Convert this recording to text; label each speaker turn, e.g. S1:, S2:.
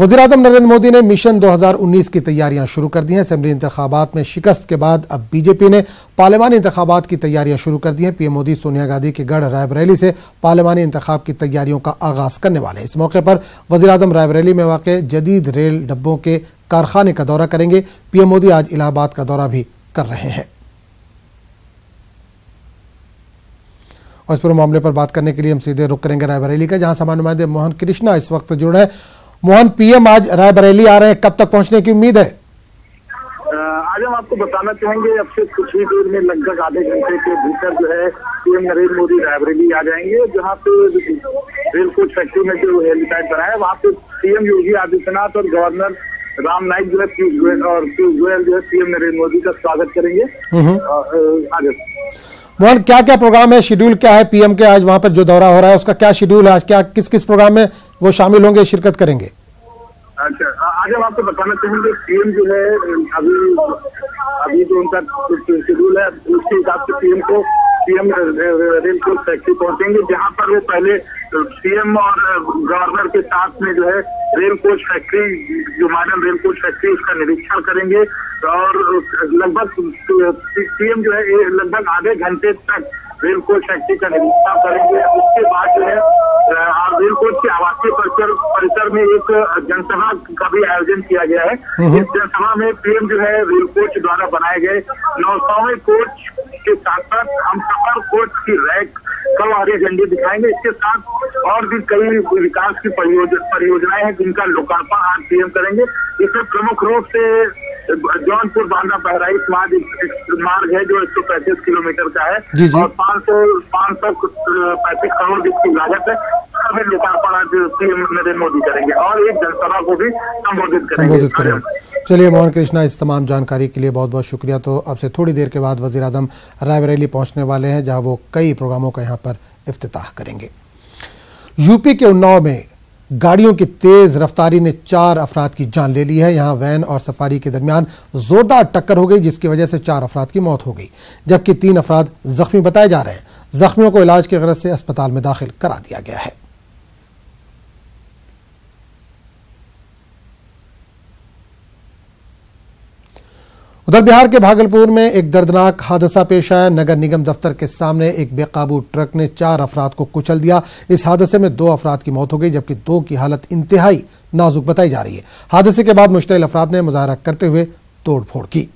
S1: वज़ीर-ए-आज़म नरेंद्र मोदी ने मिशन 2019 की तैयारियां शुरू कर दी हैं। असेंबली इंतखाबात में शिकस्त के बाद अब बीजेपी ने पार्लिमानी इंतखाबात की तैयारियां शुरू कर दी हैं। पीएम मोदी सोनिया गांधी के गढ़ रायबरेली से पार्लिमानी इंतखाब की तैयारियों का आगाज करने वाले हैं। इस मौके पर वज़ीर-ए-आज़म रायबरेली में वाक़ जदीद रेल डब्बों के कारखाने का दौरा करेंगे। पीएम मोदी आज इलाहाबाद का दौरा भी कर रहे हैं। और इस पूरे मामले पर बात करने के लिए हम सीधे रुख करेंगे रायबरेली का, जहां समाज नुमाइंदे मोहन कृष्णा इस वक्त जुड़े हैं। मोहन, पीएम आज रायबरेली आ रहे हैं, कब तक पहुंचने की उम्मीद है?
S2: आज हम आपको बताना चाहेंगे अब से कुछ ही देर में लगभग आधे घंटे के भीतर जो है पीएम नरेंद्र मोदी रायबरेली आ जाएंगे, जहां पे रेल कोच फैक्ट्री में जो हेलीपैड बना है वहां पे सीएम योगी आदित्यनाथ और गवर्नर राम नाईक जो है पीयूष गोयल जो है पीएम नरेंद्र मोदी का स्वागत करेंगे। आगे
S1: मोहन, क्या क्या प्रोग्राम है, शेड्यूल क्या है पीएम के? आज वहां पर जो दौरा हो रहा है उसका क्या शेड्यूल है? आज क्या किस किस प्रोग्राम में वो शामिल होंगे, शिरकत करेंगे?
S2: अच्छा, आज हम आपको बताना चाहेंगे पीएम जो है अभी जो उनका शेड्यूल है उसके हिसाब से पीएम रेल कोच फैक्ट्री पहुंचेंगे, जहां पर वो पहले सीएम और गवर्नर के साथ में जो है रेल कोच फैक्ट्री जो मॉडर्न रेल कोच फैक्ट्री उसका निरीक्षण करेंगे और लगभग सीएम जो है लगभग आधे घंटे तक रेल कोच फैक्ट्री का निरीक्षण करेंगे। उसके बाद जो है रेल कोच के आवासीय परिसर में एक जनसभा का भी आयोजन किया गया है। इस जनसभा में पीएम जो है रेल कोच द्वारा बनाए गए 900वें कोच के साथ साथ हमसफर कोच की रैक कल हरी झंडी दिखाएंगे। इसके साथ और भी कई विकास की परियोजनाएं हैं जिनका लोकार्पण आज पीएम करेंगे। इसमें प्रमुख रूप से जौनपुर बांदा बहराइच मार्ग है जो 135 किलोमीटर का है और 535 करोड़ की लागत है। उसका भी लोकार्पण आज पीएम नरेंद्र मोदी करेंगे और एक जनसभा को भी संबोधित करेंगे।
S1: चलिए मोहन कृष्णा, इस तमाम जानकारी के लिए बहुत बहुत शुक्रिया। तो अब से थोड़ी देर के बाद वज़ीर-ए-आज़म रायबरेली पहुंचने वाले हैं, जहां वो कई प्रोग्रामों का यहां पर इफ्तिताह करेंगे। यूपी के उन्नाव में गाड़ियों की तेज रफ्तारी ने 4 अफराद की जान ले ली है। यहां वैन और सफारी के दरमियान जोरदार टक्कर हो गई, जिसकी वजह से 4 अफराद की मौत हो गई, जबकि 3 अफराद जख्मी बताए जा रहे हैं। जख्मियों को इलाज की गरज से अस्पताल में दाखिल करा दिया गया है। उधर बिहार के भागलपुर में एक दर्दनाक हादसा पेश आया। नगर निगम दफ्तर के सामने एक बेकाबू ट्रक ने 4 अफराद को कुचल दिया। इस हादसे में 2 अफराद की मौत हो गई, जबकि 2 की हालत इंतहाई नाजुक बताई जा रही है। हादसे के बाद मुश्तइल अफराद ने मुजाहरा करते हुए तोड़फोड़ की।